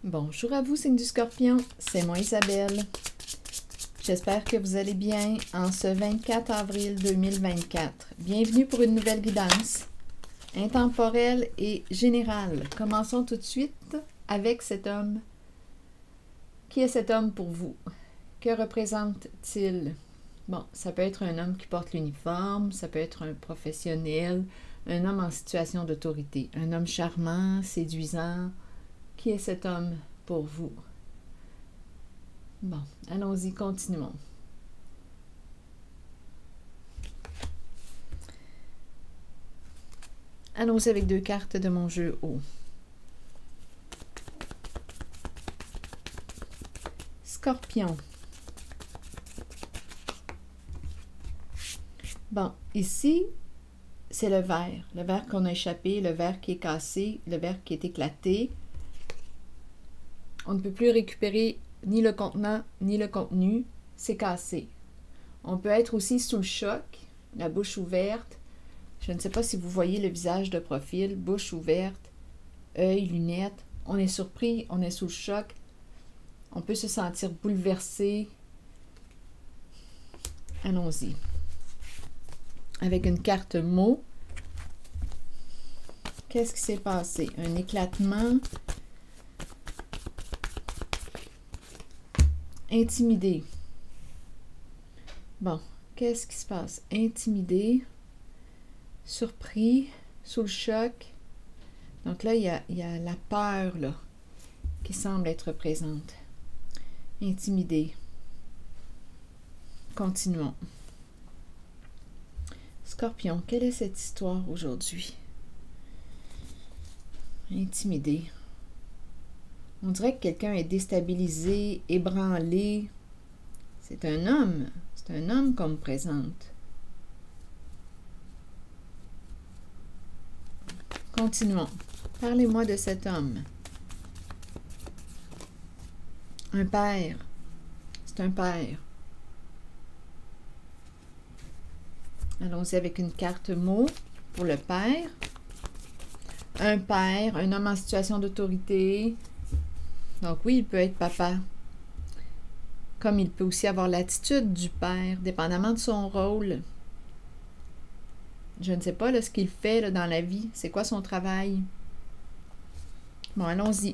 Bonjour à vous, signe du Scorpion, c'est moi Isabelle. J'espère que vous allez bien en ce 24 avril 2024. Bienvenue pour une nouvelle guidance intemporelle et générale. Commençons tout de suite avec cet homme. Qui est cet homme pour vous? Que représente-t-il? Bon, ça peut être un homme qui porte l'uniforme, ça peut être un professionnel, un homme en situation d'autorité, un homme charmant, séduisant. Qui est cet homme pour vous? Bon, allons-y, continuons. Allons-y avec deux cartes de mon jeu haut. Scorpion. Bon, ici, c'est le verre qu'on a échappé, le verre qui est cassé, le verre qui est éclaté. On ne peut plus récupérer ni le contenant, ni le contenu, c'est cassé. On peut être aussi sous le choc, la bouche ouverte. Je ne sais pas si vous voyez le visage de profil, bouche ouverte, œil, lunettes. On est surpris, on est sous le choc. On peut se sentir bouleversé. Allons-y. Avec une carte mot. Qu'est-ce qui s'est passé? Un éclatement. Intimidé. Bon, qu'est-ce qui se passe? Intimidé, surpris, sous le choc. Donc là, il y a la peur là, qui semble être présente. Intimidé. Continuons. Scorpion, quelle est cette histoire aujourd'hui? Intimidé. On dirait que quelqu'un est déstabilisé, ébranlé. C'est un homme qu'on me présente. Continuons. Parlez-moi de cet homme. Un père. C'est un père. Allons-y avec une carte mot pour le père. Un père, un homme en situation d'autorité. Donc oui, il peut être papa, comme il peut aussi avoir l'attitude du père, dépendamment de son rôle. Je ne sais pas là, ce qu'il fait là, dans la vie, c'est quoi son travail. Bon, allons-y.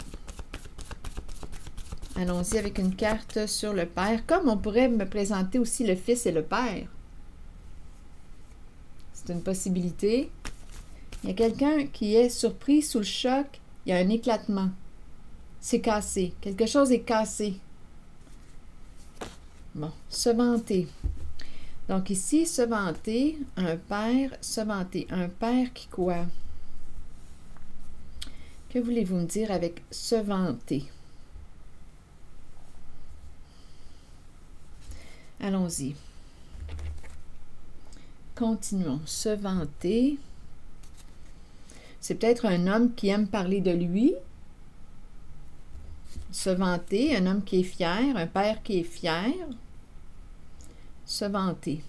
Allons-y avec une carte sur le père, comme on pourrait me présenter aussi le fils et le père. C'est une possibilité. Il y a quelqu'un qui est surpris, sous le choc, il y a un éclatement. C'est cassé. Quelque chose est cassé. Bon, se vanter. Donc ici, se vanter, un père, se vanter. Un père qui quoi? Que voulez-vous me dire avec se vanter? Allons-y. Continuons. Se vanter. C'est peut-être un homme qui aime parler de lui. Se vanter, un homme qui est fier, un père qui est fier. Se vanter.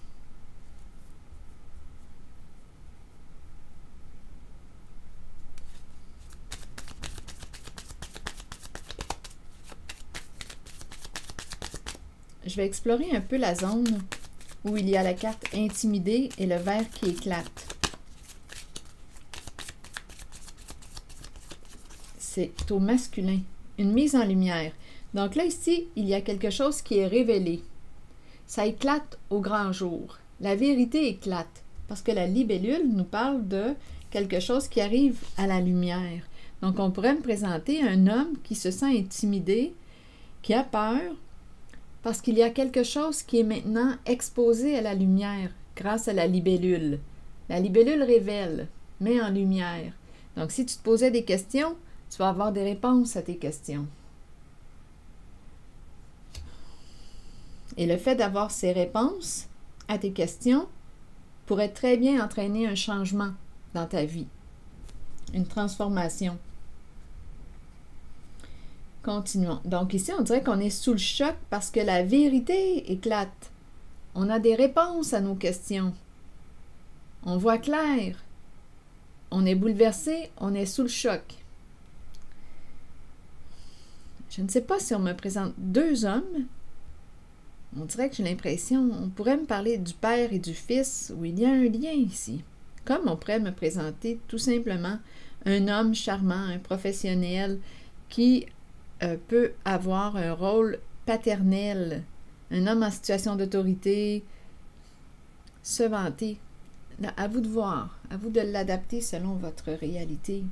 Je vais explorer un peu la zone où il y a la carte intimidée et le verre qui éclate. C'est au masculin. Une mise en lumière. Donc là, ici, il y a quelque chose qui est révélé. Ça éclate au grand jour. La vérité éclate. Parce que la libellule nous parle de quelque chose qui arrive à la lumière. Donc, on pourrait me présenter un homme qui se sent intimidé, qui a peur, parce qu'il y a quelque chose qui est maintenant exposé à la lumière grâce à la libellule. La libellule révèle, met en lumière. Donc, si tu te posais des questions, tu vas avoir des réponses à tes questions. Et le fait d'avoir ces réponses à tes questions pourrait très bien entraîner un changement dans ta vie, une transformation. Continuons. Donc ici, on dirait qu'on est sous le choc parce que la vérité éclate. On a des réponses à nos questions. On voit clair. On est bouleversé, on est sous le choc. Je ne sais pas si on me présente deux hommes. On dirait que j'ai l'impression, on pourrait me parler du père et du fils, où il y a un lien ici. Comme on pourrait me présenter tout simplement un homme charmant, un professionnel qui peut avoir un rôle paternel, un homme en situation d'autorité, se vanter. Là, à vous de voir, à vous de l'adapter selon votre réalité.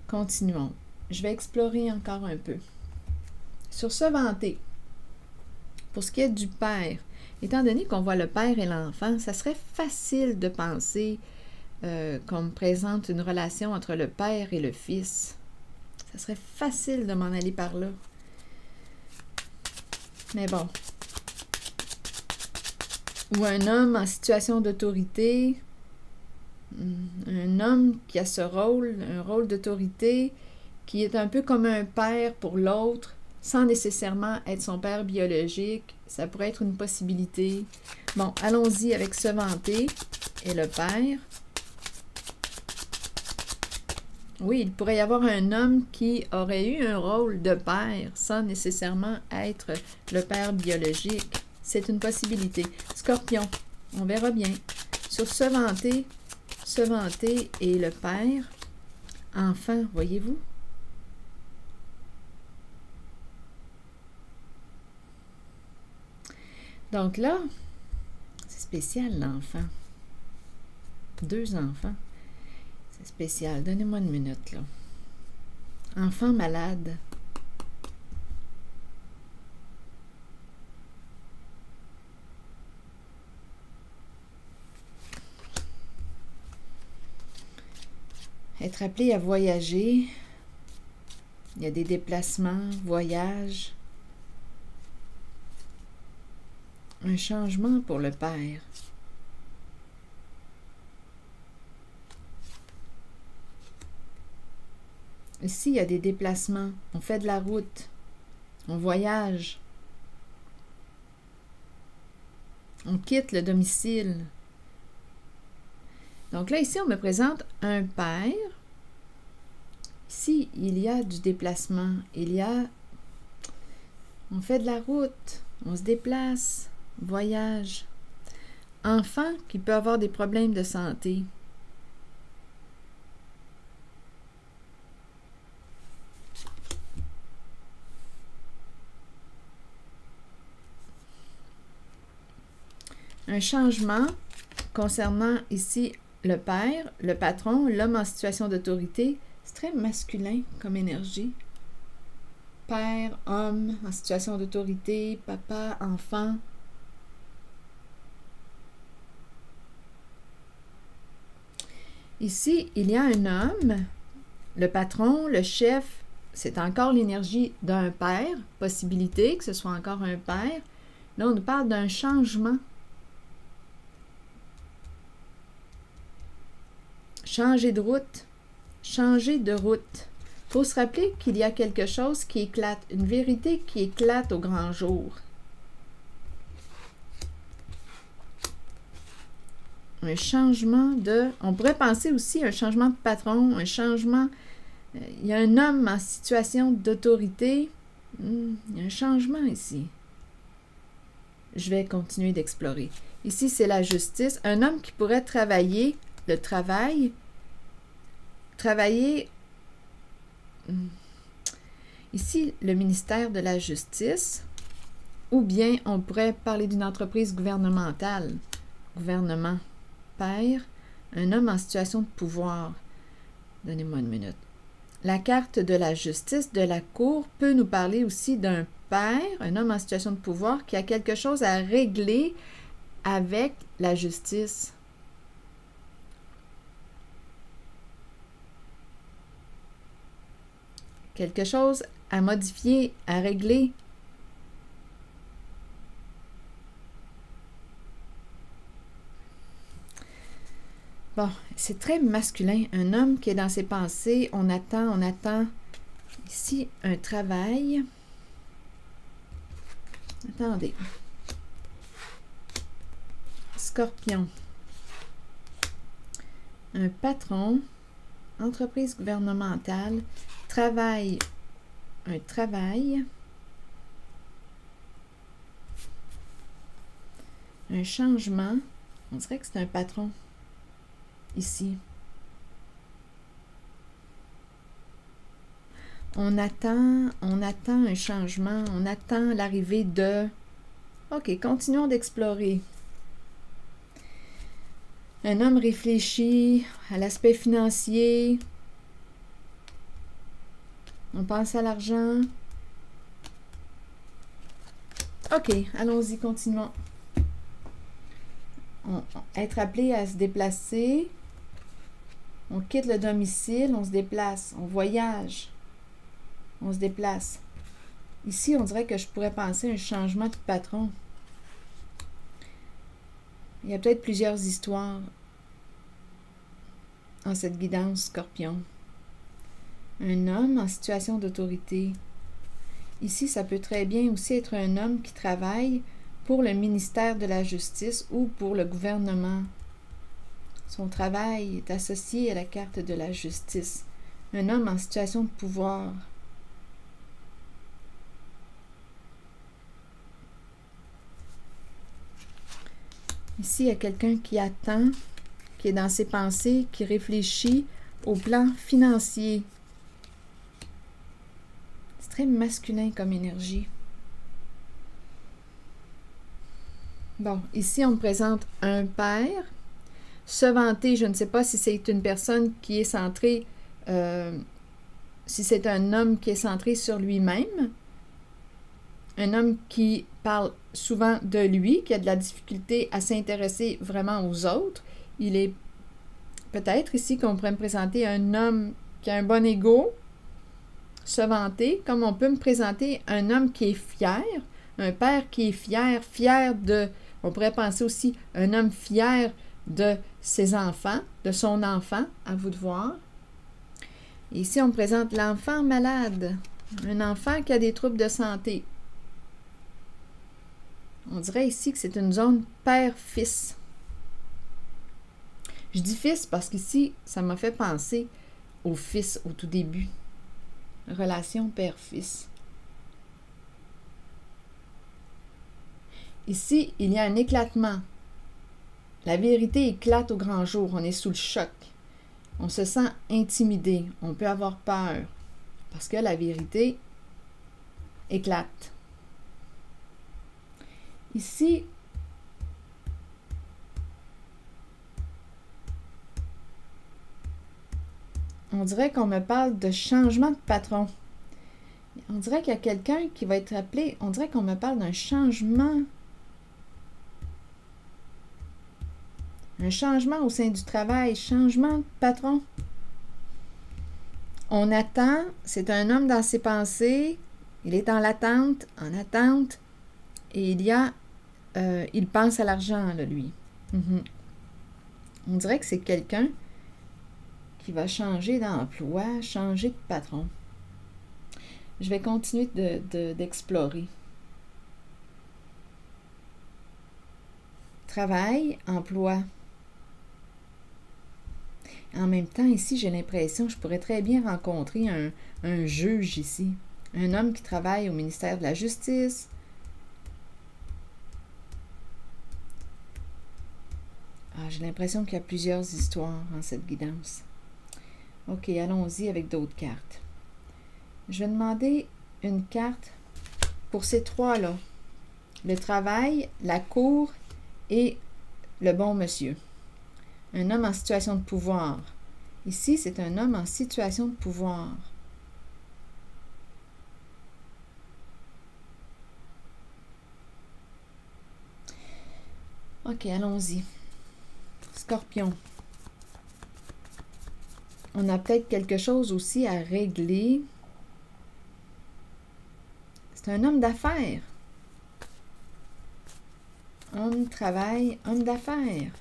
Continuons. Je vais explorer encore un peu. Sur se vanter, pour ce qui est du père, étant donné qu'on voit le père et l'enfant, ça serait facile de penser qu'on me présente une relation entre le père et le fils. Ça serait facile de m'en aller par là. Mais bon. Ou un homme en situation d'autorité, un homme qui a ce rôle, un rôle d'autorité, qui est un peu comme un père pour l'autre, sans nécessairement être son père biologique. Ça pourrait être une possibilité. Bon, allons-y avec se vanter et le père. Oui, il pourrait y avoir un homme qui aurait eu un rôle de père sans nécessairement être le père biologique. C'est une possibilité. Scorpion, on verra bien. Sur se vanter et le père. Enfant, voyez-vous? Donc là, c'est spécial l'enfant. Deux enfants. C'est spécial. Donnez-moi une minute, là. Enfant malade. Être appelé à voyager. Il y a des déplacements, voyages. Un changement pour le père. Ici, il y a des déplacements. On fait de la route. On voyage. On quitte le domicile. Donc là, ici, on me présente un père. Ici, il y a du déplacement. On fait de la route. On se déplace. Voyage. Enfant qui peut avoir des problèmes de santé. Un changement concernant ici le père, le patron, l'homme en situation d'autorité. C'est très masculin comme énergie. Père, homme en situation d'autorité, papa, enfant. Ici, il y a un homme, le patron, le chef, c'est encore l'énergie d'un père, possibilité que ce soit encore un père. Là, on nous parle d'un changement. Changer de route. Changer de route. Il faut se rappeler qu'il y a quelque chose qui éclate, une vérité qui éclate au grand jour. Un changement de... On pourrait penser aussi un changement de patron, un changement... Il y a un homme en situation d'autorité. Il y a un changement ici. Je vais continuer d'explorer. Ici, c'est la justice. Un homme qui pourrait travailler, le travail. Travailler... Ici, le ministère de la Justice. Ou bien, on pourrait parler d'une entreprise gouvernementale. Gouvernement. Père, un homme en situation de pouvoir. Donnez-moi une minute. La carte de la justice de la cour peut nous parler aussi d'un père, un homme en situation de pouvoir qui a quelque chose à régler avec la justice. Quelque chose à modifier, à régler. Bon, c'est très masculin. Un homme qui est dans ses pensées, on attend. Ici, un travail. Attendez. Scorpion. Un patron, entreprise gouvernementale, travail un travail, un changement. On dirait que c'est un patron ici. On attend un changement, on attend l'arrivée de... OK, continuons d'explorer. Un homme réfléchit à l'aspect financier. On pense à l'argent. OK, allons-y, continuons. Être appelé à se déplacer. On quitte le domicile, on se déplace, on voyage. On se déplace. Ici, on dirait que je pourrais penser à un changement de patron. Il y a peut-être plusieurs histoires en cette guidance Scorpion. Un homme en situation d'autorité. Ici, ça peut très bien aussi être un homme qui travaille pour le ministère de la Justice ou pour le gouvernement. Son travail est associé à la carte de la justice. Un homme en situation de pouvoir. Ici, il y a quelqu'un qui attend, qui est dans ses pensées, qui réfléchit au plan financier. C'est très masculin comme énergie. Bon, ici, on me présente un père. Se vanter, je ne sais pas si c'est une personne qui est centrée, si c'est un homme qui est centré sur lui-même. Un homme qui parle souvent de lui, qui a de la difficulté à s'intéresser vraiment aux autres. Il est peut-être ici qu'on pourrait me présenter un homme qui a un bon ego, se vanter, comme on peut me présenter un homme qui est fier, un père qui est fier, fier de, on pourrait penser aussi un homme fier de ses enfants, de son enfant, à vous de voir. Et ici, on me présente l'enfant malade, un enfant qui a des troubles de santé. On dirait ici que c'est une zone père-fils. Je dis fils parce qu'ici, ça m'a fait penser au fils au tout début. Relation père-fils. Ici, il y a un éclatement. La vérité éclate au grand jour. On est sous le choc. On se sent intimidé. On peut avoir peur parce que la vérité éclate. Ici, on dirait qu'on me parle de changement de patron. On dirait qu'il y a quelqu'un qui va être appelé, on dirait qu'on me parle d'un changement. Un changement au sein du travail, changement de patron. On attend, c'est un homme dans ses pensées, il est en attente, et il pense à l'argent, là, lui. On dirait que c'est quelqu'un qui va changer d'emploi, changer de patron. Je vais continuer d'explorer. Travail, emploi. En même temps, ici, j'ai l'impression que je pourrais très bien rencontrer un juge ici. Un homme qui travaille au ministère de la Justice. J'ai l'impression qu'il y a plusieurs histoires en cette guidance. OK, allons-y avec d'autres cartes. Je vais demander une carte pour ces trois-là. Le travail, la cour et le bon monsieur. Un homme en situation de pouvoir. Ici, c'est un homme en situation de pouvoir. OK, allons-y. Scorpion. On a peut-être quelque chose aussi à régler. C'est un homme d'affaires. Homme, travail, homme d'affaires.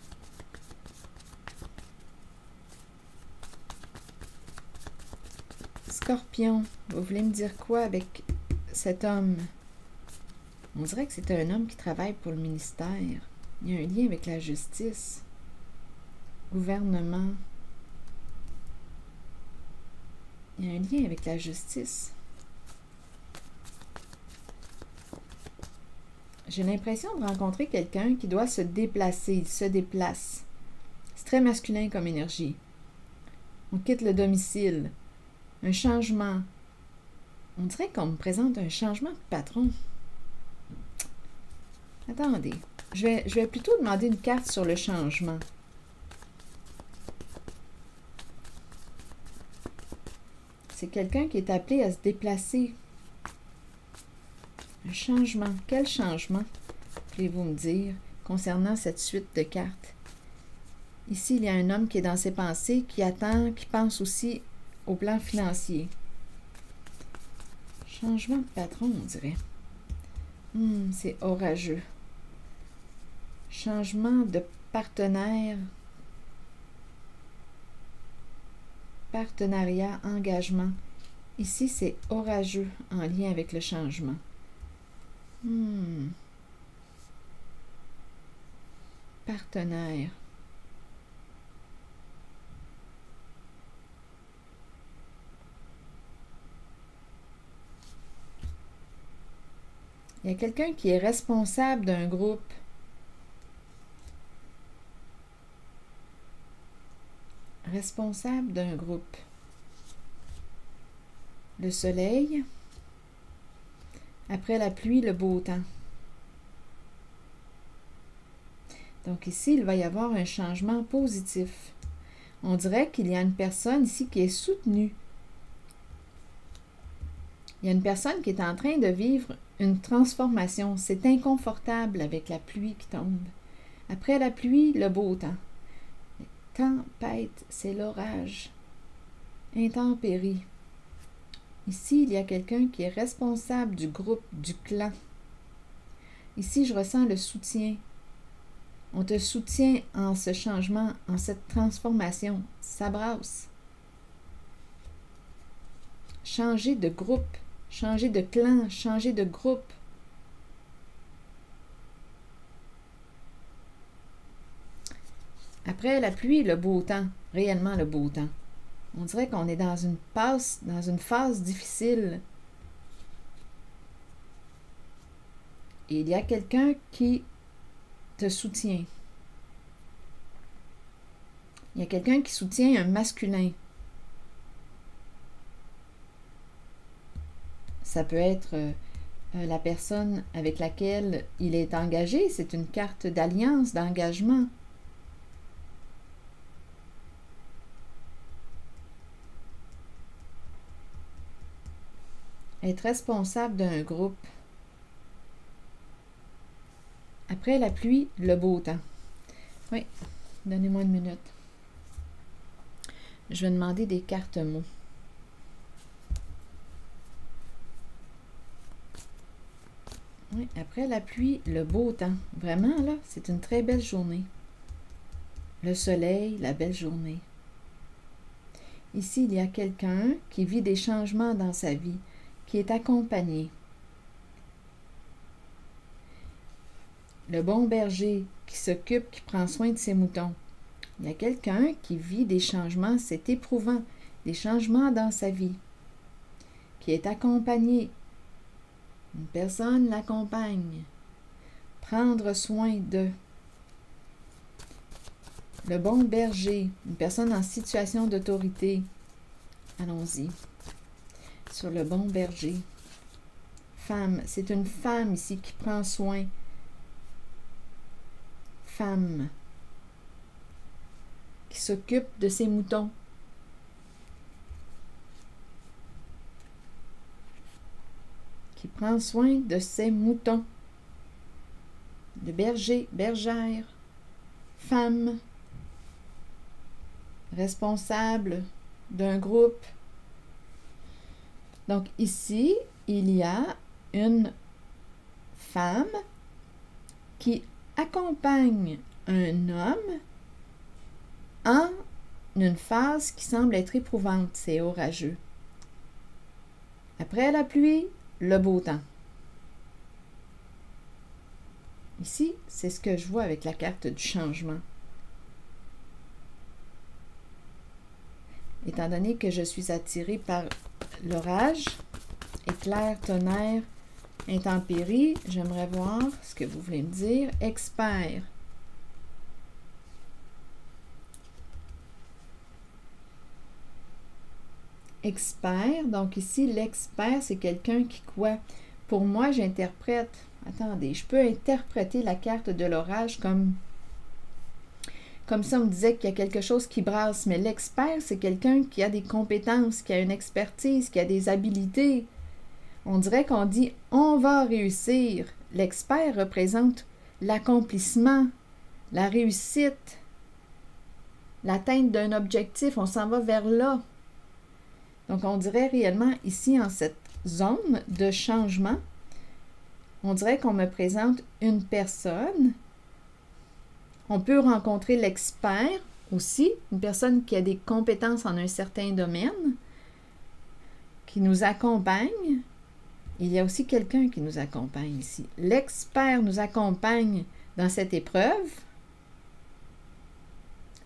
Scorpion, vous voulez me dire quoi avec cet homme? On dirait que c'est un homme qui travaille pour le ministère. Il y a un lien avec la justice. Gouvernement. Il y a un lien avec la justice. j'ai l'impression de rencontrer quelqu'un qui doit se déplacer, il se déplace. C'est très masculin comme énergie. On quitte le domicile, un changement. On dirait qu'on me présente un changement de patron. Attendez, je vais plutôt demander une carte sur le changement. C'est quelqu'un qui est appelé à se déplacer. Un changement. Quel changement, pouvez-vous me dire, concernant cette suite de cartes? Ici, il y a un homme qui est dans ses pensées, qui attend, qui pense aussi au plan financier. Changement de patron, on dirait. C'est orageux. Changement de partenaire. Partenariat, engagement. Ici, c'est orageux en lien avec le changement. Partenaire. Il y a quelqu'un qui est responsable d'un groupe. Responsable d'un groupe. Le soleil. Après la pluie, le beau temps. Donc ici, il va y avoir un changement positif. On dirait qu'il y a une personne ici qui est soutenue. Il y a une personne qui est en train de vivre une transformation. C'est inconfortable avec la pluie qui tombe. Après la pluie, le beau temps. Tempête, c'est l'orage. Intempérie. Ici, il y a quelqu'un qui est responsable du groupe, du clan. Ici, je ressens le soutien. On te soutient en ce changement, en cette transformation. Ça brasse. Changer de groupe, changer de clan, changer de groupe. Après la pluie, le beau temps, réellement le beau temps. On dirait qu'on est dans une phase difficile. Et il y a quelqu'un qui te soutient. Il y a quelqu'un qui soutient un masculin. Ça peut être la personne avec laquelle il est engagé. C'est une carte d'alliance, d'engagement. Être responsable d'un groupe. Après la pluie, le beau temps. Oui, donnez-moi une minute. Je vais demander des cartes mots. Oui, après la pluie, le beau temps. Vraiment, là, c'est une très belle journée. Le soleil, la belle journée. Ici, il y a quelqu'un qui vit des changements dans sa vie, qui est accompagné. Le bon berger qui s'occupe, qui prend soin de ses moutons. Il y a quelqu'un qui vit des changements, c'est éprouvant, des changements dans sa vie, qui est accompagné. Une personne l'accompagne. Prendre soin de. Le bon berger, une personne en situation d'autorité. Allons-y. Sur le bon berger. Femme, c'est une femme ici qui prend soin. Femme qui s'occupe de ses moutons. Qui prend soin de ses moutons. Le berger, bergère, femme, responsable d'un groupe. Donc ici, il y a une femme qui accompagne un homme en une phase qui semble être éprouvante, c'est orageux. Après la pluie, le beau temps. Ici, c'est ce que je vois avec la carte du changement. Étant donné que je suis attirée par l'orage, éclair, tonnerre, Intempérie, j'aimerais voir ce que vous voulez me dire. Expert. Expert, donc ici, l'expert, c'est quelqu'un qui quoi? Pour moi, j'interprète, attendez, je peux interpréter la carte de l'orage comme ça, on me disait qu'il y a quelque chose qui brasse, mais l'expert, c'est quelqu'un qui a des compétences, qui a une expertise, qui a des habiletés. On dirait qu'on dit « on va réussir ». L'expert représente l'accomplissement, la réussite, l'atteinte d'un objectif, on s'en va vers là. Donc, on dirait réellement ici, en cette zone de changement, on dirait qu'on me présente une personne. On peut rencontrer l'expert aussi, une personne qui a des compétences en un certain domaine, qui nous accompagne. Il y a aussi quelqu'un qui nous accompagne ici. L'expert nous accompagne dans cette épreuve.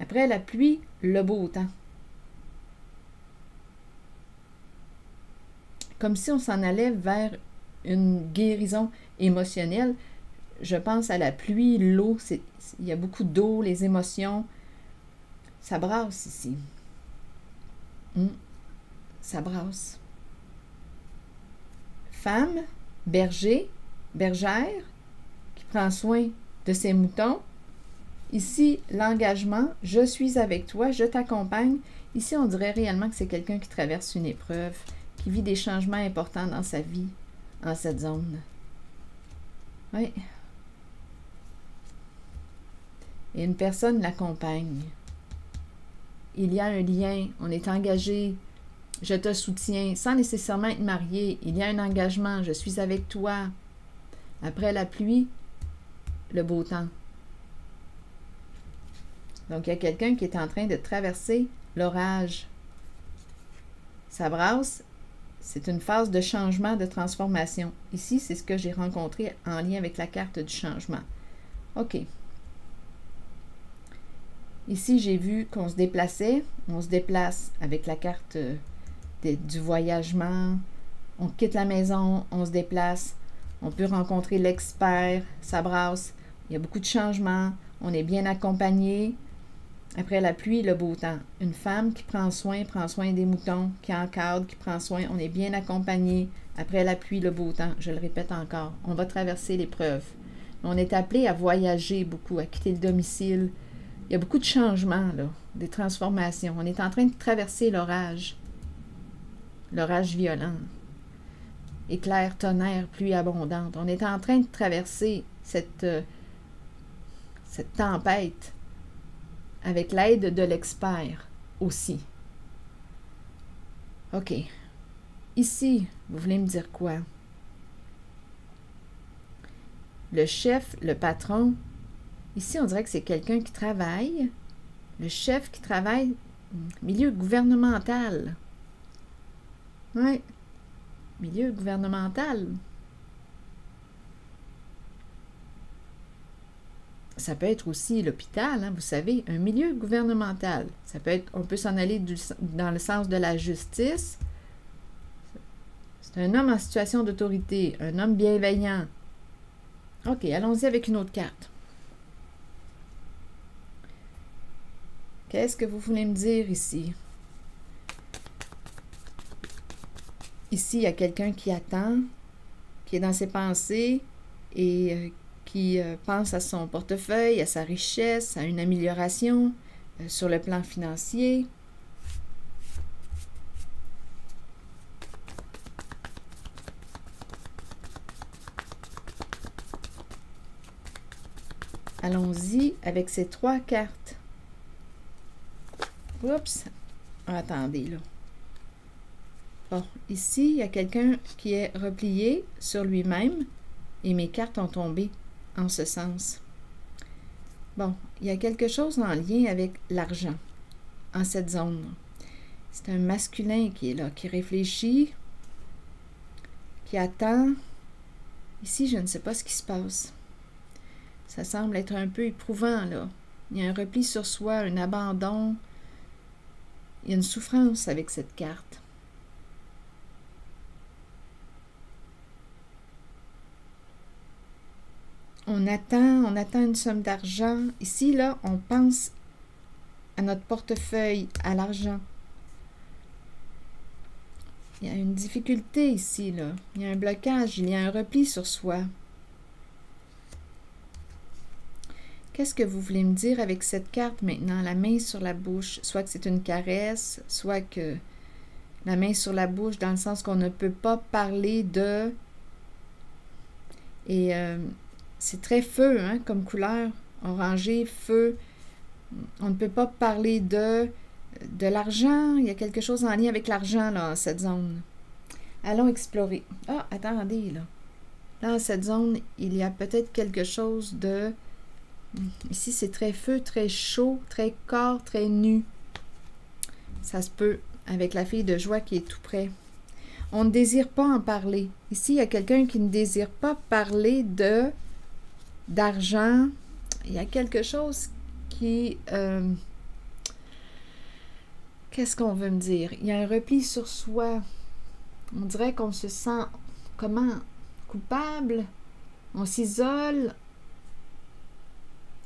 Après la pluie, le beau temps. Comme si on s'en allait vers une guérison émotionnelle. Je pense à la pluie, l'eau, il y a beaucoup d'eau, les émotions. Ça brasse ici. Ça brasse. Femme, berger, bergère, qui prend soin de ses moutons. Ici, l'engagement, je suis avec toi, je t'accompagne. Ici, on dirait réellement que c'est quelqu'un qui traverse une épreuve, qui vit des changements importants dans sa vie, en cette zone. Oui. Et une personne l'accompagne. Il y a un lien, on est engagé, je te soutiens, sans nécessairement être marié. Il y a un engagement, je suis avec toi. Après la pluie, le beau temps. Donc, il y a quelqu'un qui est en train de traverser l'orage. Ça brasse, c'est une phase de changement, de transformation. Ici, c'est ce que j'ai rencontré en lien avec la carte du changement. OK. Ici, j'ai vu qu'on se déplaçait. On se déplace avec la carte du voyagement. On quitte la maison, on se déplace. On peut rencontrer l'expert, ça brasse. Il y a beaucoup de changements. On est bien accompagné. Après la pluie, le beau temps. Une femme qui prend soin des moutons, qui encadre, qui prend soin. On est bien accompagné. Après la pluie, le beau temps. Je le répète encore. On va traverser l'épreuve. On est appelé à voyager beaucoup, à quitter le domicile. Il y a beaucoup de changements, là, des transformations. On est en train de traverser l'orage. L'orage violent. Éclair, tonnerre, pluie abondante. On est en train de traverser cette tempête avec l'aide de l'expert aussi. OK. Ici, vous voulez me dire quoi? Le chef, le patron, ici, on dirait que c'est quelqu'un qui travaille. Le chef qui travaille milieu gouvernemental. Oui, milieu gouvernemental. Ça peut être aussi l'hôpital, hein, vous savez, un milieu gouvernemental. Ça peut être, on peut s'en aller dans le sens de la justice. C'est un homme en situation d'autorité, un homme bienveillant. OK, allons-y avec une autre carte. Qu'est-ce que vous voulez me dire ici? Ici, il y a quelqu'un qui attend, qui est dans ses pensées et qui pense à son portefeuille, à sa richesse, à une amélioration sur le plan financier. Allons-y avec ces trois cartes. Oups! Attendez, là. Bon, ici, il y a quelqu'un qui est replié sur lui-même et mes cartes ont tombé en ce sens. Bon, il y a quelque chose en lien avec l'argent en cette zone. C'est un masculin qui est là, qui réfléchit, qui attend. Ici, je ne sais pas ce qui se passe. Ça semble être un peu éprouvant, là. Il y a un repli sur soi, un abandon. Il y a une souffrance avec cette carte. On attend une somme d'argent. Ici, là, on pense à notre portefeuille, à l'argent. Il y a une difficulté ici, là. Il y a un blocage, il y a un repli sur soi. Qu'est-ce que vous voulez me dire avec cette carte maintenant? La main sur la bouche. Soit que c'est une caresse, soit que la main sur la bouche dans le sens qu'on ne peut pas parler de... Et c'est très feu, hein, comme couleur. Orangé, feu. On ne peut pas parler de l'argent. Il y a quelque chose en lien avec l'argent, là, cette zone. Allons explorer. Ah, attendez, là. Dans cette zone, il y a peut-être quelque chose de... Ici, c'est très feu, très chaud, très corps, très nu. Ça se peut, avec la fille de joie qui est tout près. On ne désire pas en parler. Ici, il y a quelqu'un qui ne désire pas parler d'argent. Il y a quelque chose qui... qu'est-ce qu'on veut me dire? Il y a un repli sur soi. On dirait qu'on se sent... Comment? Coupable. On s'isole.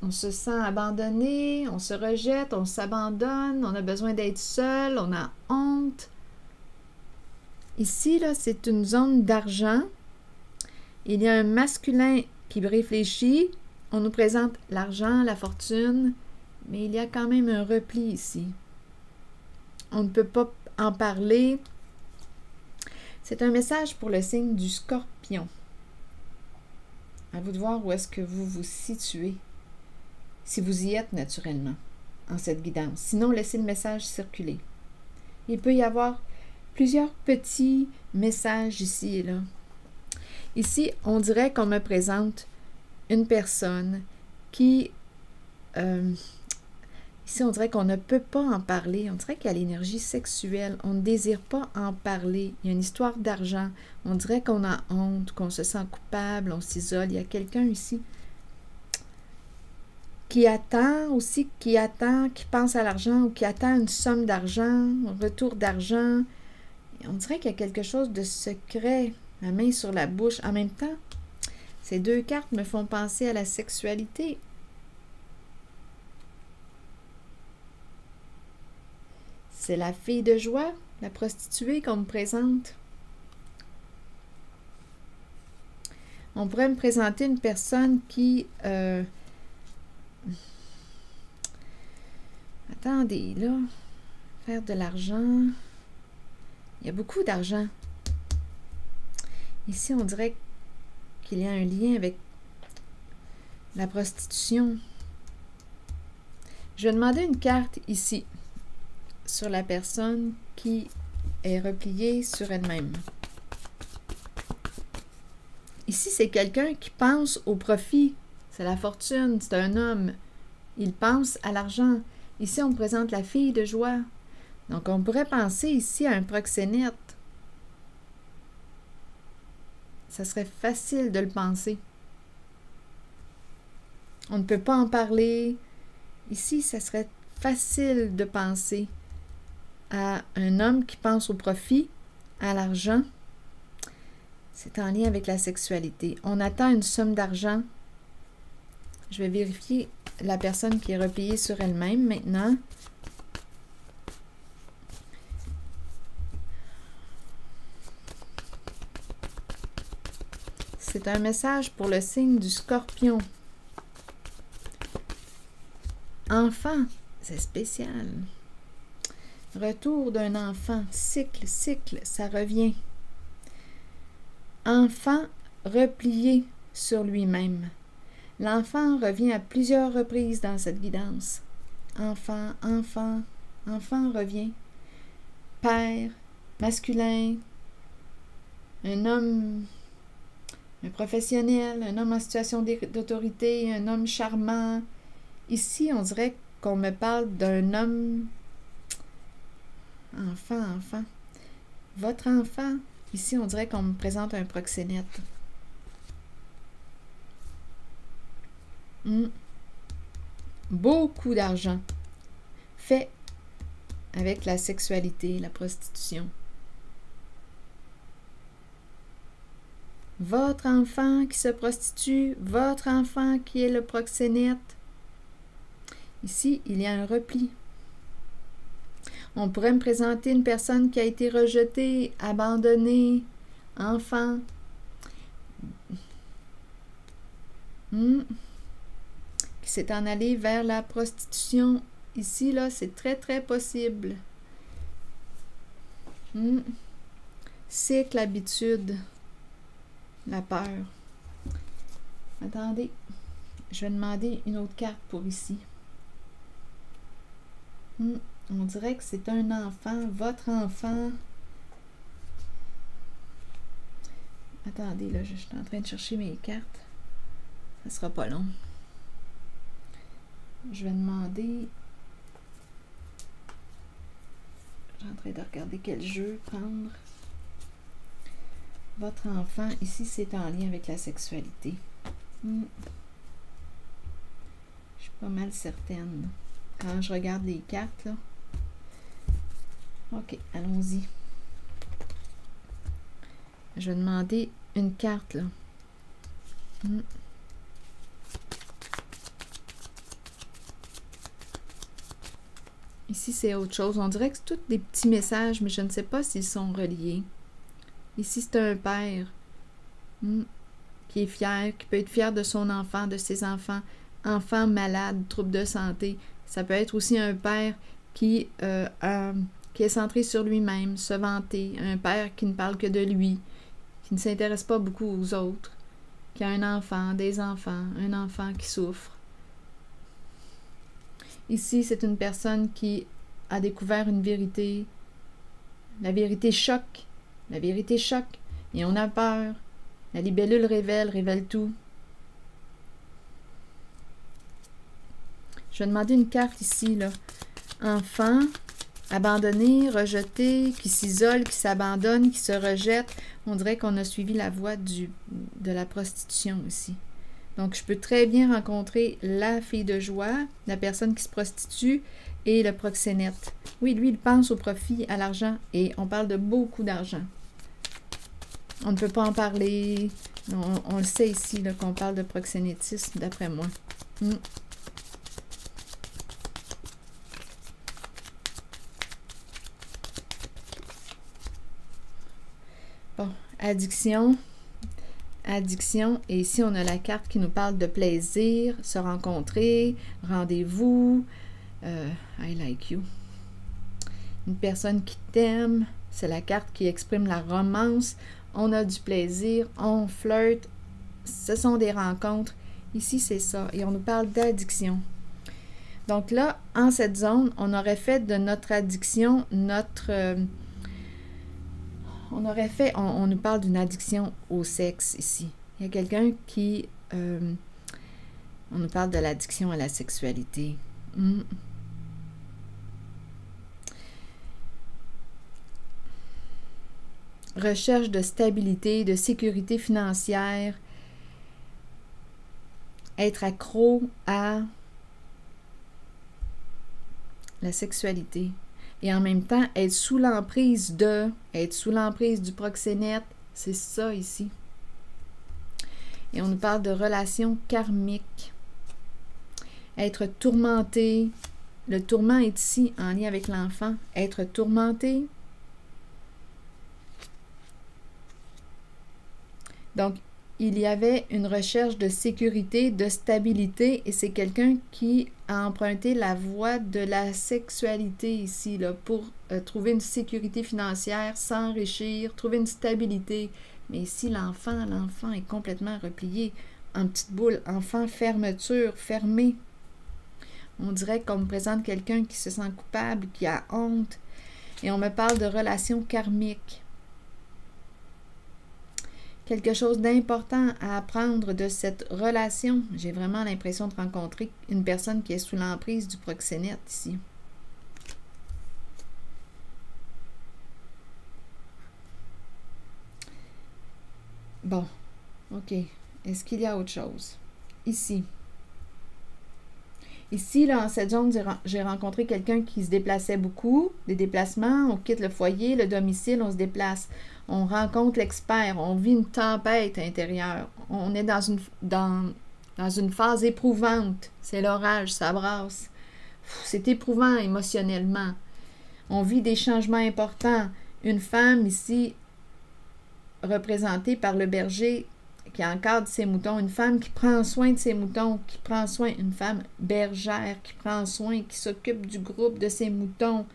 On se sent abandonné, on se rejette, on s'abandonne, on a besoin d'être seul, on a honte. Ici, là, c'est une zone d'argent. Il y a un masculin qui réfléchit. On nous présente l'argent, la fortune, mais il y a quand même un repli ici. On ne peut pas en parler. C'est un message pour le signe du Scorpion. À vous de voir où est-ce que vous vous situez. Si vous y êtes naturellement, en cette guidance. Sinon, laissez le message circuler. Il peut y avoir plusieurs petits messages ici et là. Ici, on dirait qu'on me présente une personne qui... ici, on dirait qu'on ne peut pas en parler. On dirait qu'il y a l'énergie sexuelle. On ne désire pas en parler. Il y a une histoire d'argent. On dirait qu'on a honte, qu'on se sent coupable, on s'isole. Il y a quelqu'un ici qui attend aussi, qui pense à l'argent ou qui attend une somme d'argent, un retour d'argent. On dirait qu'il y a quelque chose de secret, la main sur la bouche. En même temps, ces deux cartes me font penser à la sexualité. C'est la fille de joie, la prostituée qu'on me présente. On pourrait me présenter une personne qui... Attendez, là, faire de l'argent. Il y a beaucoup d'argent. Ici, on dirait qu'il y a un lien avec la prostitution. Je vais demander une carte ici, sur la personne qui est repliée sur elle-même. Ici, c'est quelqu'un qui pense au profit. C'est la fortune, c'est un homme. Il pense à l'argent. Ici, on présente la fille de joie. Donc, on pourrait penser ici à un proxénète. Ça serait facile de le penser. On ne peut pas en parler. Ici, ça serait facile de penser à un homme qui pense au profit, à l'argent. C'est en lien avec la sexualité. On attend une somme d'argent. Je vais vérifier la personne qui est repliée sur elle-même maintenant. C'est un message pour le signe du Scorpion. Enfant, c'est spécial. Retour d'un enfant. Cycle, ça revient. Enfant replié sur lui-même. L'enfant revient à plusieurs reprises dans cette guidance. Enfant revient. Père, masculin, un homme, un professionnel, un homme en situation d'autorité, un homme charmant. Ici, on dirait qu'on me parle d'un homme... Enfant. Votre enfant. Ici, on dirait qu'on me présente un proxénète. Beaucoup d'argent fait avec la sexualité, la prostitution. votre enfant qui se prostitue, votre enfant qui est le proxénète. Ici, il y a un repli. On pourrait me présenter une personne qui a été rejetée, abandonnée, enfant. Qui s'est en allé vers la prostitution. Ici, là, c'est très, très possible. Cycle, habitude, la peur. Attendez, je vais demander une autre carte pour ici. On dirait que c'est un enfant, votre enfant. Attendez, là, je suis en train de chercher mes cartes. Ça sera pas long. Je vais demander... Je suis en train de regarder quel jeu prendre. Votre enfant, ici, c'est en lien avec la sexualité. Je suis pas mal certaine. Quand je regarde les cartes, là. OK, allons-y. Je vais demander une carte, là. Ici, c'est autre chose. On dirait que c'est tous des petits messages, mais je ne sais pas s'ils sont reliés. Ici, c'est un père qui est fier, qui peut être fier de son enfant, de ses enfants. Enfant malade, trouble de santé. Ça peut être aussi un père qui est centré sur lui-même, se vanter. Un père qui ne parle que de lui, qui ne s'intéresse pas beaucoup aux autres, qui a un enfant, des enfants, un enfant qui souffre. Ici, c'est une personne qui a découvert une vérité. La vérité choque. La vérité choque. Et on a peur. La libellule révèle tout. Je vais demander une carte ici, là. Enfant, abandonné, rejeté, qui s'isole, qui s'abandonne, qui se rejette. On dirait qu'on a suivi la voie de la prostitution ici. Donc, je peux très bien rencontrer la fille de joie, la personne qui se prostitue et le proxénète. Oui, lui, il pense au profit, à l'argent, et on parle de beaucoup d'argent. On ne peut pas en parler. On le sait ici qu'on parle de proxénétisme, d'après moi. Bon, addiction. Addiction, et ici on a la carte qui nous parle de plaisir, se rencontrer, rendez-vous, I like you. Une personne qui t'aime, c'est la carte qui exprime la romance, on a du plaisir, on flirte, ce sont des rencontres. Ici c'est ça, et on nous parle d'addiction. Donc là, en cette zone, on aurait fait de notre addiction notre... on nous parle d'une addiction au sexe ici. Il y a quelqu'un qui... on nous parle de l'addiction à la sexualité. Recherche de stabilité, de sécurité financière. Être accro à la sexualité. Et en même temps, être sous l'emprise du proxénète, c'est ça ici. Et on nous parle de relations karmiques. Être tourmenté. Le tourment est ici en lien avec l'enfant. Être tourmenté. Donc, il y avait une recherche de sécurité, de stabilité, et c'est quelqu'un qui a emprunté la voie de la sexualité ici, là, pour trouver une sécurité financière, s'enrichir, trouver une stabilité. Mais ici, l'enfant est complètement replié en petite boule. Enfant, fermeture, fermé. On dirait qu'on me présente quelqu'un qui se sent coupable, qui a honte. Et on me parle de relations karmiques. Quelque chose d'important à apprendre de cette relation. J'ai vraiment l'impression de rencontrer une personne qui est sous l'emprise du proxénète ici. Bon, OK. Est-ce qu'il y a autre chose? Ici, Ici, là, en cette zone, j'ai rencontré quelqu'un qui se déplaçait beaucoup, des déplacements, on quitte le foyer, le domicile, on se déplace. On rencontre l'expert, on vit une tempête intérieure. On est dans une phase éprouvante. C'est l'orage, ça brasse. C'est éprouvant émotionnellement. On vit des changements importants. Une femme ici, représentée par le berger, qui encadre ses moutons, une femme qui prend soin de ses moutons, qui prend soin, une femme bergère qui prend soin, qui s'occupe du groupe de ses moutons.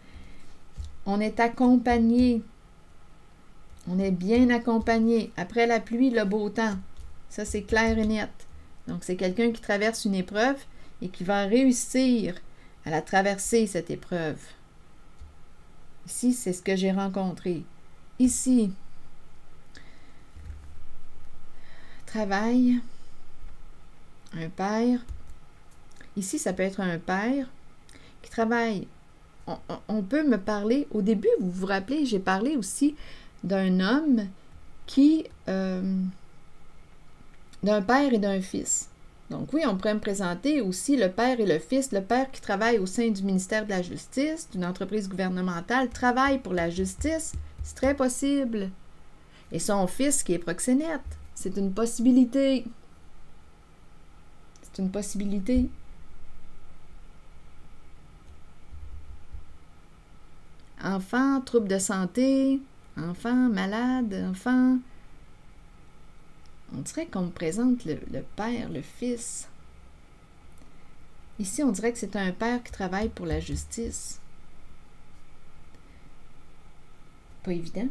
On est accompagné. On est bien accompagné. Après la pluie, le beau temps. Ça, c'est clair et net. Donc, c'est quelqu'un qui traverse une épreuve et qui va réussir à la traverser, cette épreuve. Ici, c'est ce que j'ai rencontré. Ici, travail, un père. Ici, ça peut être un père qui travaille. On peut me parler, au début, vous vous rappelez, j'ai parlé aussi d'un homme qui, d'un père et d'un fils. Donc oui, on pourrait me présenter aussi le père et le fils. Le père qui travaille au sein du ministère de la Justice, d'une entreprise gouvernementale, travaille pour la justice, c'est très possible. Et son fils qui est proxénète, c'est une possibilité. C'est une possibilité. Enfant, trouble de santé, enfant, malade, enfant. On dirait qu'on me présente le père, le fils. Ici, on dirait que c'est un père qui travaille pour la justice. Pas évident.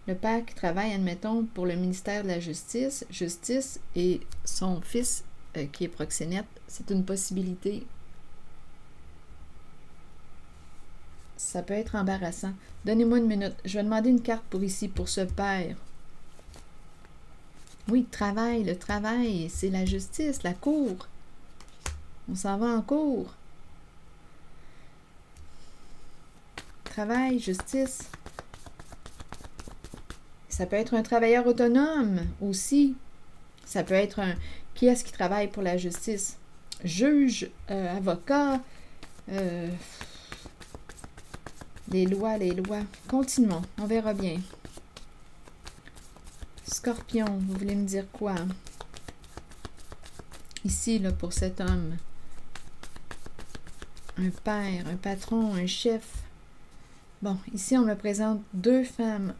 Le père qui travaille, admettons, pour le ministère de la Justice, et son fils qui est proxénète, c'est une possibilité. Ça peut être embarrassant. Donnez-moi une minute. Je vais demander une carte pour ici, pour ce père. Oui, le travail, c'est la justice, la cour. On s'en va en cour. Travail, justice. Ça peut être un travailleur autonome aussi. Ça peut être un... Qui est-ce qui travaille pour la justice? Juge, avocat, les lois. Continuons, on verra bien. Scorpion, vous voulez me dire quoi? Ici, là, pour cet homme. Un père, un patron, un chef. Bon, ici, on me présente deux femmes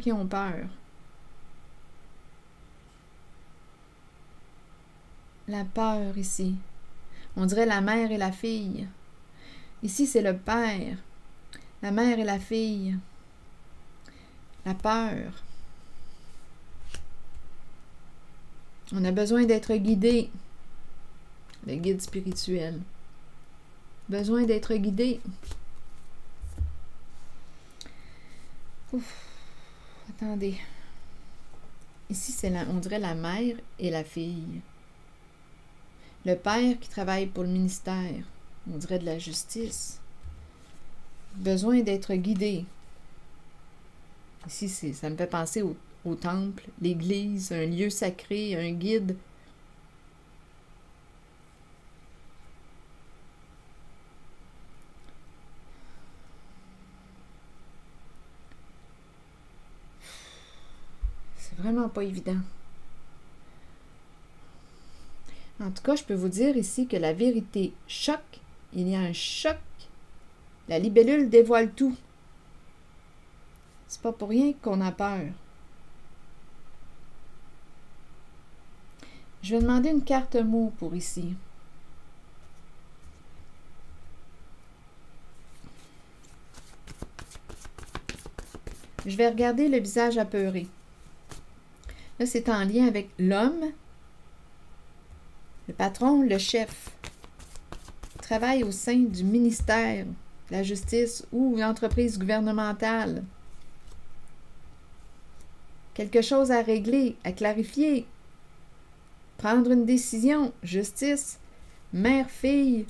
qui ont peur. La peur, ici. On dirait la mère et la fille. Ici, c'est le père. La mère et la fille. La peur. On a besoin d'être guidé. Le guide spirituel. Besoin d'être guidé. Ouf. Attendez. Ici, c'est on dirait la mère et la fille. Le père qui travaille pour le ministère. On dirait de la justice. Besoin d'être guidé. Ici, ça me fait penser au temple, l'église, un lieu sacré, un guide. C'est vraiment pas évident. En tout cas, je peux vous dire ici que la vérité choque. Il y a un choc. La libellule dévoile tout. C'est pas pour rien qu'on a peur. Je vais demander une carte mot pour ici. Je vais regarder le visage apeuré. Là, c'est en lien avec l'homme, le patron, le chef. Travaille au sein du ministère de la Justice ou une entreprise gouvernementale. Quelque chose à régler, à clarifier. Prendre une décision, justice, mère, fille,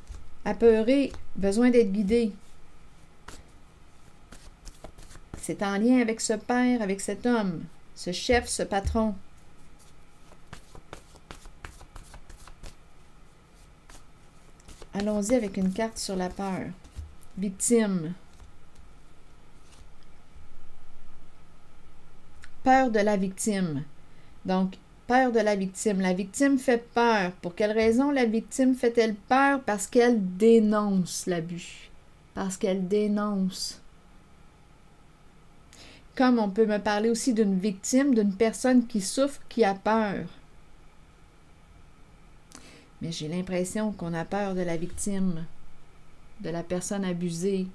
apeurée, besoin d'être guidée. C'est en lien avec ce père, avec cet homme, ce chef, ce patron. allons-y avec une carte sur la peur. Victime. Peur de la victime. Donc, peur de la victime. La victime fait peur. Pour quelle raison la victime fait-elle peur? Parce qu'elle dénonce l'abus. Parce qu'elle dénonce. Comme on peut me parler aussi d'une victime, d'une personne qui souffre, qui a peur. Mais j'ai l'impression qu'on a peur de la victime, de la personne abusée.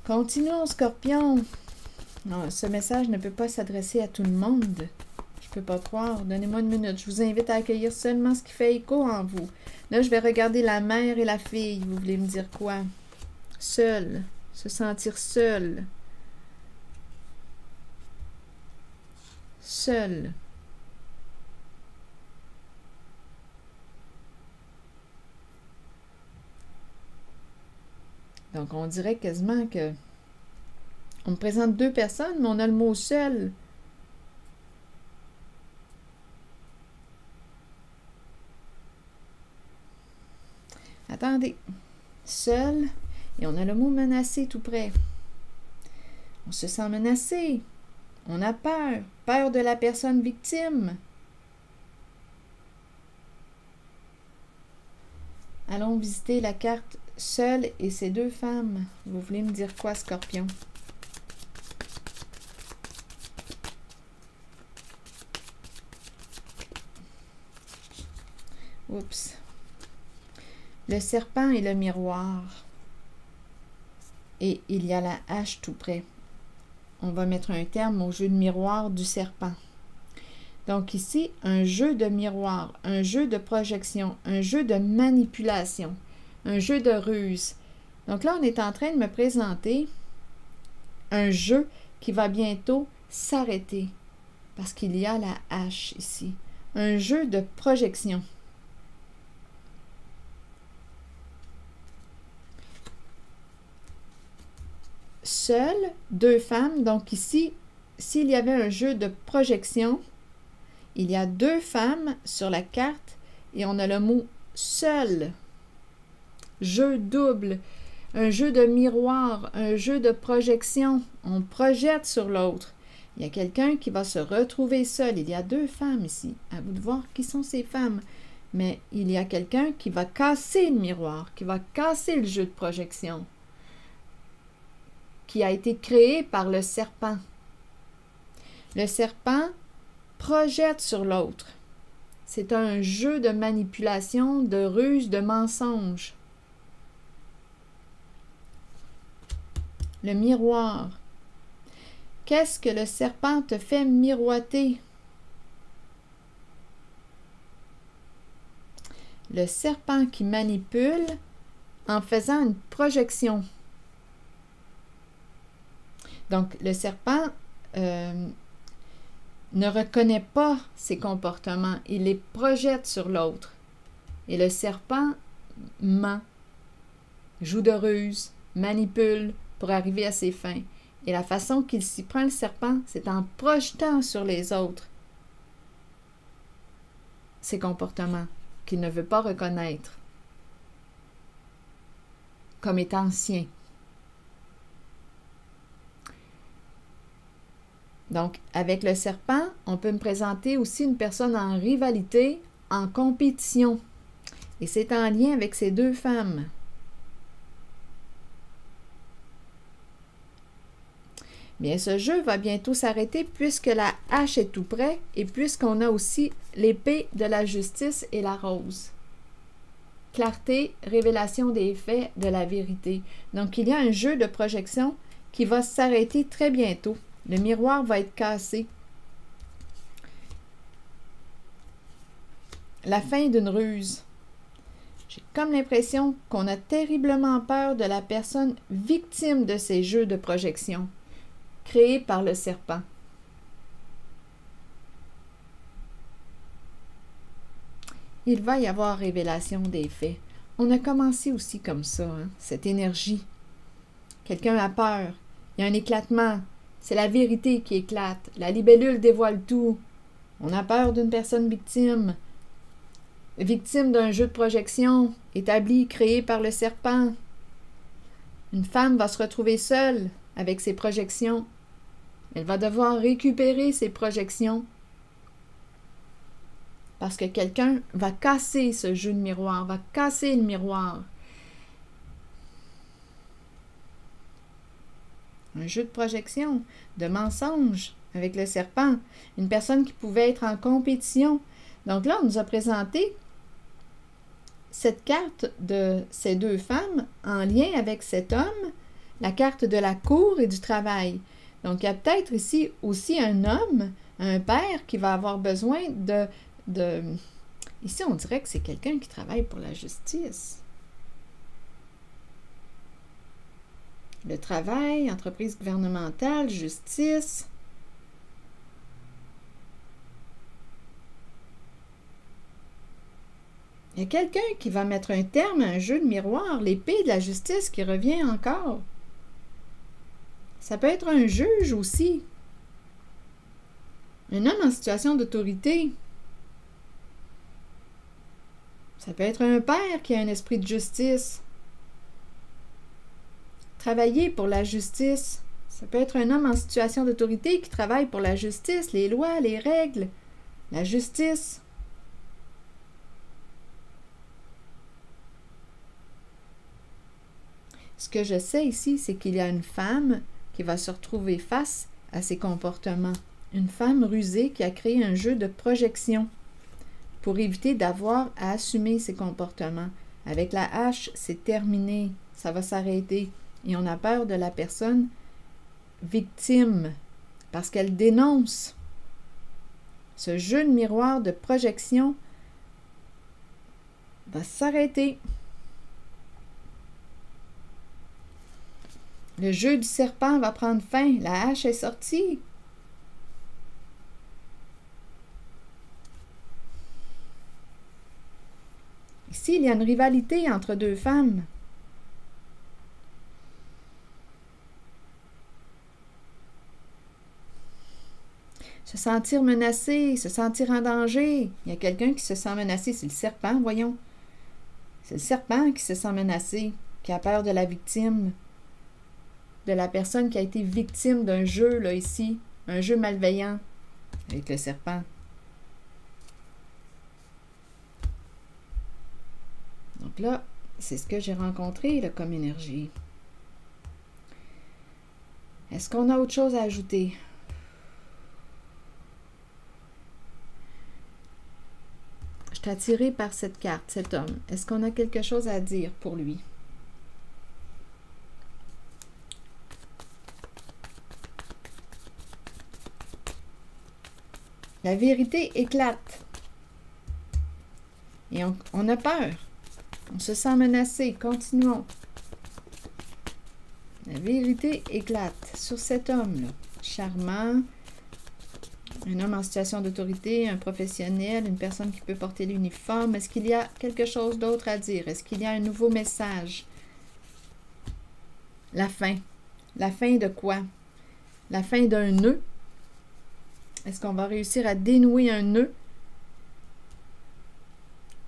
Continuons, Scorpion. Non, ce message ne peut pas s'adresser à tout le monde. Je peux pas croire. Donnez-moi une minute. Je vous invite à accueillir seulement ce qui fait écho en vous. Là, je vais regarder la mère et la fille. Vous voulez me dire quoi? Seul. Se sentir seul. Seul. Donc, on dirait quasiment que on me présente deux personnes, mais on a le mot seul. Attendez. Seul. Et on a le mot menacé tout près. On se sent menacé. On a peur. Peur de la personne victime. Allons visiter la carte seule et ses deux femmes. Vous voulez me dire quoi, Scorpion? Oups. Le serpent et le miroir. Et il y a la hache tout près. On va mettre un terme au jeu de miroir du serpent. Donc ici, un jeu de miroir, un jeu de projection, un jeu de manipulation, un jeu de ruse. Donc là, on est en train de me présenter un jeu qui va bientôt s'arrêter parce qu'il y a la hache ici. Un jeu de projection. Seules, deux femmes. Donc ici, s'il y avait un jeu de projection, il y a deux femmes sur la carte et on a le mot « seul ». Jeu double, un jeu de miroir, un jeu de projection. On projette sur l'autre. Il y a quelqu'un qui va se retrouver seul. Il y a deux femmes ici. À vous de voir qui sont ces femmes. Mais il y a quelqu'un qui va casser le miroir, qui va casser le jeu de projection, qui a été créé par le serpent. Le serpent projette sur l'autre. C'est un jeu de manipulation, de ruse, de mensonge. Le miroir. Qu'est-ce que le serpent te fait miroiter? Le serpent qui manipule en faisant une projection. Donc, le serpent ne reconnaît pas ses comportements. Il les projette sur l'autre. Et le serpent ment, joue de ruse, manipule pour arriver à ses fins. Et la façon qu'il s'y prend, le serpent, c'est en projetant sur les autres ses comportements qu'il ne veut pas reconnaître comme étant siens. Donc, avec le serpent, on peut me présenter aussi une personne en rivalité, en compétition. Et c'est en lien avec ces deux femmes. Bien, ce jeu va bientôt s'arrêter puisque la hache est tout près et puisqu'on a aussi l'épée de la justice et la rose. Clarté, révélation des faits, de la vérité. Donc, il y a un jeu de projection qui va s'arrêter très bientôt. Le miroir va être cassé. La fin d'une ruse. J'ai comme l'impression qu'on a terriblement peur de la personne victime de ces jeux de projection créés par le serpent. Il va y avoir révélation des faits. On a commencé aussi comme ça, hein, cette énergie. Quelqu'un a peur. Il y a un éclatement. c'est la vérité qui éclate. La libellule dévoile tout. On a peur d'une personne victime. Victime d'un jeu de projection établi, créé par le serpent. Une femme va se retrouver seule avec ses projections. Elle va devoir récupérer ses projections. Parce que quelqu'un va casser ce jeu de miroir, va casser le miroir. Un jeu de projection, de mensonge avec le serpent. Une personne qui pouvait être en compétition. Donc là, on nous a présenté cette carte de ces deux femmes en lien avec cet homme, la carte de la cour et du travail. Donc, il y a peut-être ici aussi un homme, un père qui va avoir besoin de... Ici, on dirait que c'est quelqu'un qui travaille pour la justice. Le travail, entreprise gouvernementale, justice. Il y a quelqu'un qui va mettre un terme à un jeu de miroir, l'épée de la justice qui revient encore. Ça peut être un juge aussi. Un homme en situation d'autorité. Ça peut être un père qui a un esprit de justice. Travailler pour la justice. Ça peut être un homme en situation d'autorité qui travaille pour la justice, les lois, les règles, la justice. Ce que je sais ici, c'est qu'il y a une femme qui va se retrouver face à ses comportements. Une femme rusée qui a créé un jeu de projection pour éviter d'avoir à assumer ses comportements. Avec la hache, c'est terminé, ça va s'arrêter. Et on a peur de la personne victime parce qu'elle dénonce. Ce jeu de miroir de projection va s'arrêter. Le jeu du serpent va prendre fin. La hache est sortie. Ici, il y a une rivalité entre deux femmes. Se sentir menacé, se sentir en danger. Il y a quelqu'un qui se sent menacé. C'est le serpent, voyons. C'est le serpent qui se sent menacé, qui a peur de la victime. De la personne qui a été victime d'un jeu, là, ici. Un jeu malveillant avec le serpent. Donc là, c'est ce que j'ai rencontré, là, comme énergie. Est-ce qu'on a autre chose à ajouter? Je suis attirée par cette carte, cet homme. Est-ce qu'on a quelque chose à dire pour lui? La vérité éclate. Et on a peur. On se sent menacé. Continuons. La vérité éclate sur cet homme-là. Charmant. Un homme en situation d'autorité, un professionnel, une personne qui peut porter l'uniforme. Est-ce qu'il y a quelque chose d'autre à dire? Est-ce qu'il y a un nouveau message? La fin. La fin de quoi? La fin d'un nœud. Est-ce qu'on va réussir à dénouer un nœud?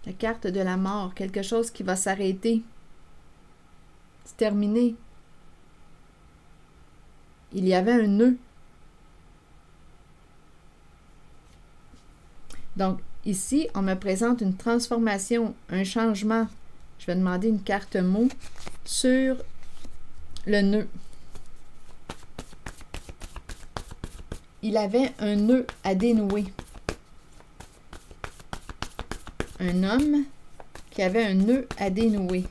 La carte de la mort, quelque chose qui va s'arrêter. C'est terminé. Il y avait un nœud. Donc, ici, on me présente une transformation, un changement. Je vais demander une carte mot sur le nœud. Il avait un nœud à dénouer. Un homme qui avait un nœud à dénouer.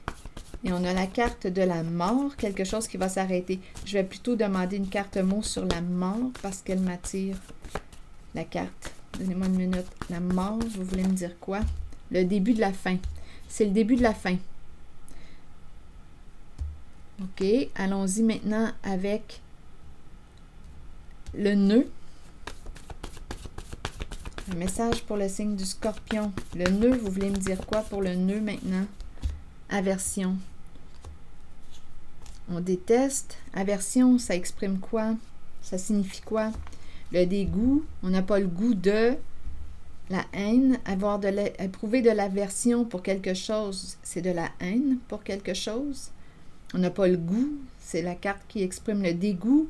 Et on a la carte de la mort, quelque chose qui va s'arrêter. Je vais plutôt demander une carte mot sur la mort parce qu'elle m'attire. La carte. Donnez-moi une minute. La mort, vous voulez me dire quoi? Le début de la fin. C'est le début de la fin. OK. Allons-y maintenant avec le nœud. Un message pour le signe du Scorpion. Le nœud, vous voulez me dire quoi pour le nœud maintenant? Aversion. On déteste. Aversion, ça exprime quoi? ça signifie quoi? Le dégoût, on n'a pas le goût de la haine, éprouver de l'aversion pour quelque chose, c'est de la haine pour quelque chose. On n'a pas le goût, c'est la carte qui exprime le dégoût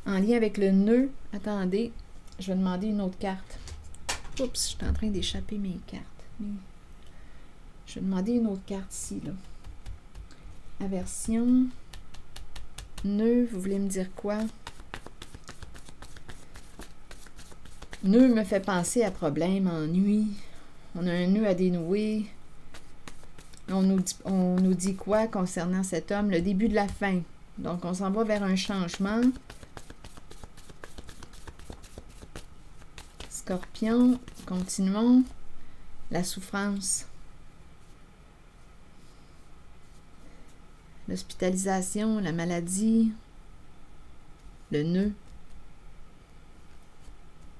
en lien avec le nœud. Attendez, je vais demander une autre carte. Oups, je suis en train d'échapper mes cartes. Je vais demander une autre carte ici, là. Aversion. Nœud, vous voulez me dire quoi? Nœud me fait penser à problème, ennui. On a un nœud à dénouer. On nous dit quoi concernant cet homme? Le début de la fin. Donc, on s'en va vers un changement. Scorpion, continuons. La souffrance. L'hospitalisation, la maladie. Le nœud.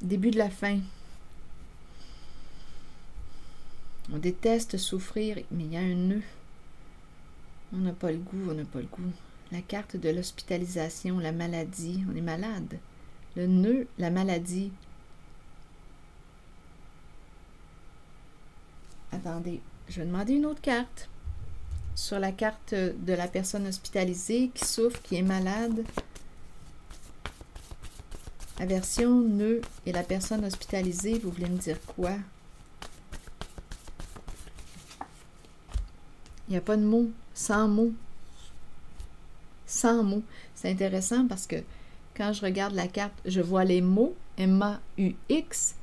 Début de la fin. On déteste souffrir, mais il y a un nœud. On n'a pas le goût, on n'a pas le goût. La carte de l'hospitalisation, la maladie, on est malade. Le nœud, la maladie. Attendez, je vais demander une autre carte. Sur la carte de la personne hospitalisée qui souffre, qui est malade. Aversion, nœud et la personne hospitalisée, vous voulez me dire quoi? Il n'y a pas de mots, sans mots. Sans mots. C'est intéressant parce que quand je regarde la carte, je vois les mots, M-A-U-X,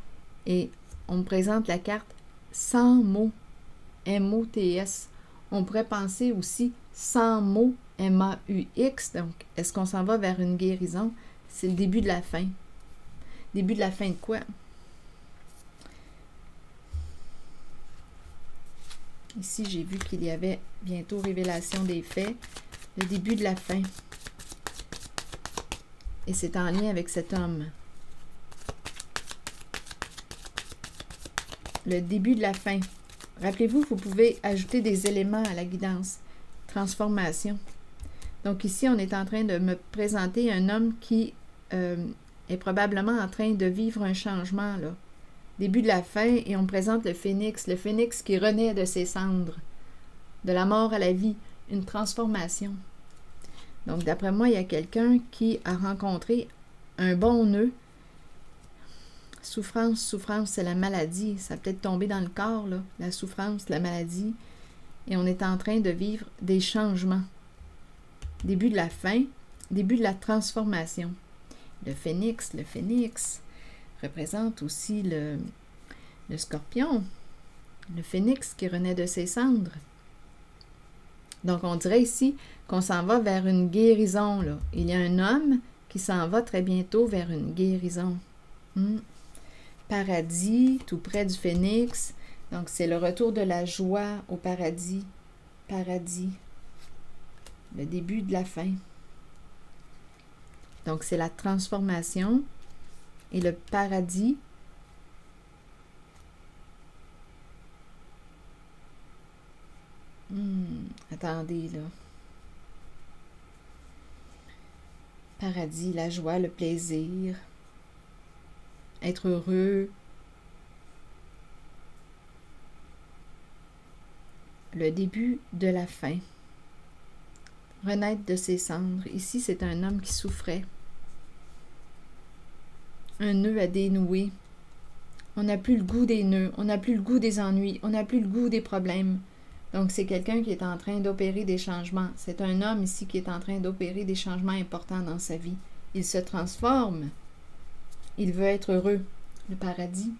et on me présente la carte sans mots, M-O-T-S. On pourrait penser aussi sans mots, M-A-U-X. Donc, est-ce qu'on s'en va vers une guérison? C'est le début de la fin. Début de la fin de quoi? Ici, j'ai vu qu'il y avait bientôt révélation des faits. Le début de la fin. Et c'est en lien avec cet homme. Le début de la fin. Rappelez-vous, vous pouvez ajouter des éléments à la guidance. Transformation. Donc ici, on est en train de me présenter un homme qui est probablement en train de vivre un changement, là. Début de la fin, et on me présente le phénix qui renaît de ses cendres, de la mort à la vie, une transformation. Donc, d'après moi, il y a quelqu'un qui a rencontré un bon nœud. Souffrance, souffrance, c'est la maladie. Ça a peut-être tombé dans le corps, là, la souffrance, la maladie. Et on est en train de vivre des changements. Début de la fin, début de la transformation. Le phénix représente aussi le scorpion, le phénix qui renaît de ses cendres. Donc, on dirait ici qu'on s'en va vers une guérison, là. Il y a un homme qui s'en va très bientôt vers une guérison. Paradis, tout près du phénix. Donc, c'est le retour de la joie au paradis. Paradis. Le début de la fin. Donc, c'est la transformation. Et le paradis, attendez là. Paradis, la joie, le plaisir, être heureux, le début de la fin, renaître de ses cendres. Ici, c'est un homme qui souffrait. Un nœud à dénouer. On n'a plus le goût des nœuds, on n'a plus le goût des ennuis, on n'a plus le goût des problèmes. Donc, c'est quelqu'un qui est en train d'opérer des changements. C'est un homme ici qui est en train d'opérer des changements importants dans sa vie. Il se transforme. Il veut être heureux. Le paradis.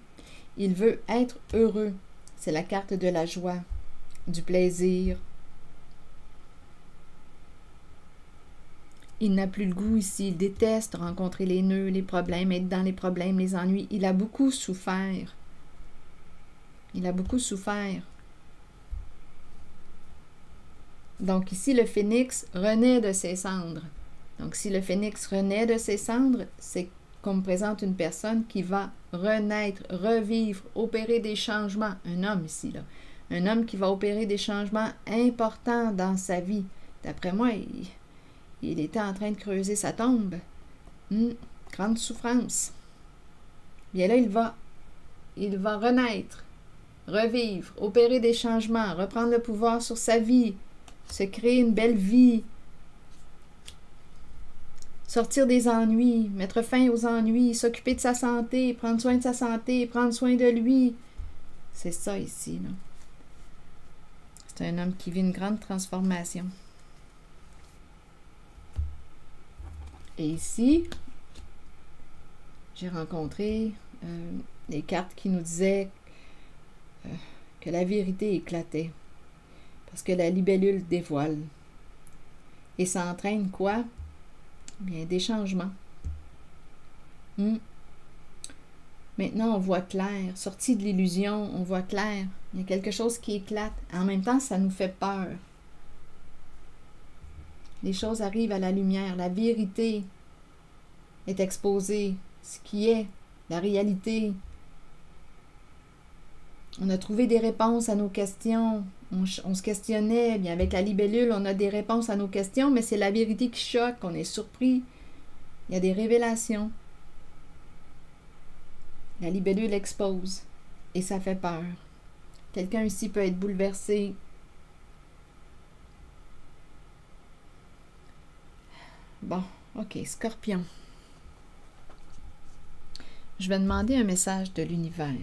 Il veut être heureux. C'est la carte de la joie, du plaisir. Il n'a plus le goût ici, il déteste rencontrer les nœuds, les problèmes, être dans les problèmes, les ennuis. Il a beaucoup souffert. Il a beaucoup souffert. Donc ici, le phénix renaît de ses cendres. Donc si le phénix renaît de ses cendres, c'est qu'on me présente une personne qui va renaître, revivre, opérer des changements. Un homme ici, là. Un homme qui va opérer des changements importants dans sa vie. D'après moi, il était en train de creuser sa tombe. Grande souffrance. Bien là, il va renaître, revivre, opérer des changements, reprendre le pouvoir sur sa vie, se créer une belle vie, sortir des ennuis, mettre fin aux ennuis, s'occuper de sa santé, prendre soin de sa santé, prendre soin de lui. C'est ça ici, là. C'est un homme qui vit une grande transformation. Et ici, j'ai rencontré des cartes qui nous disaient que la vérité éclatait. Parce que la libellule dévoile. Et ça entraîne quoi? Bien, des changements. Maintenant, on voit clair. Sorti de l'illusion, on voit clair. Il y a quelque chose qui éclate. En même temps, ça nous fait peur. Les choses arrivent à la lumière. La vérité est exposée. Ce qui est la réalité. On a trouvé des réponses à nos questions. On se questionnait. Bien, avec la libellule, on a des réponses à nos questions, mais c'est la vérité qui choque. On est surpris. Il y a des révélations. La libellule expose. Et ça fait peur. Quelqu'un ici peut être bouleversé. Bon, ok, Scorpion. Je vais demander un message de l'univers.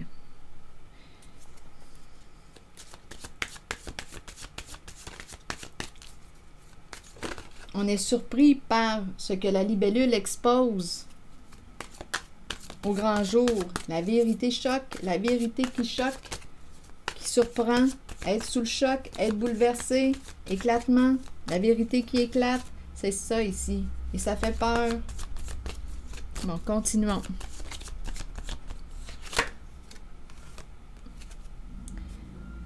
On est surpris par ce que la libellule expose au grand jour. La vérité choque, la vérité qui choque, qui surprend, être sous le choc, être bouleversé, éclatement, la vérité qui éclate, c'est ça ici. Et ça fait peur. Bon, continuons.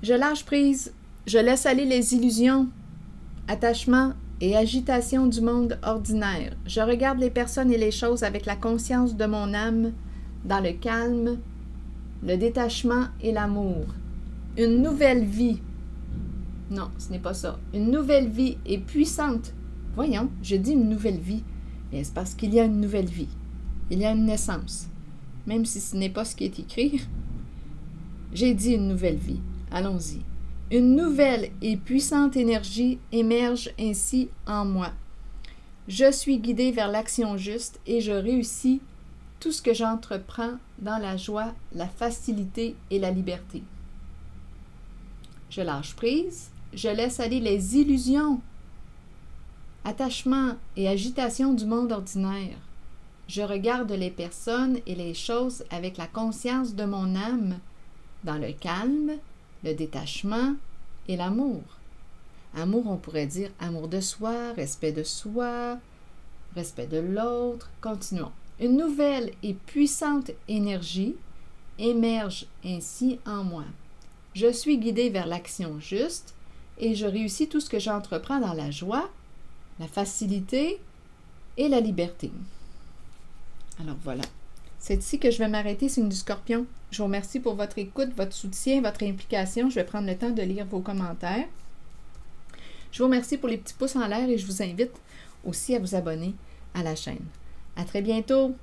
Je lâche prise, je laisse aller les illusions, attachements et agitation du monde ordinaire. Je regarde les personnes et les choses avec la conscience de mon âme, dans le calme, le détachement et l'amour. Une nouvelle vie. Non, ce n'est pas ça. Une nouvelle vie est puissante. Voyons, je dis une nouvelle vie. Mais c'est parce qu'il y a une nouvelle vie. Il y a une naissance. Même si ce n'est pas ce qui est écrit. J'ai dit une nouvelle vie. Allons-y. Une nouvelle et puissante énergie émerge ainsi en moi. Je suis guidée vers l'action juste et je réussis tout ce que j'entreprends dans la joie, la facilité et la liberté. Je lâche prise, je laisse aller les illusions, attachements et agitations du monde ordinaire. Je regarde les personnes et les choses avec la conscience de mon âme, dans le calme, le détachement et l'amour. Amour, on pourrait dire amour de soi, respect de l'autre. Continuons. Une nouvelle et puissante énergie émerge ainsi en moi. Je suis guidée vers l'action juste et je réussis tout ce que j'entreprends dans la joie, la facilité et la liberté. Alors voilà. C'est ici que je vais m'arrêter, signe du Scorpion. Je vous remercie pour votre écoute, votre soutien, votre implication. Je vais prendre le temps de lire vos commentaires. Je vous remercie pour les petits pouces en l'air et je vous invite aussi à vous abonner à la chaîne. À très bientôt!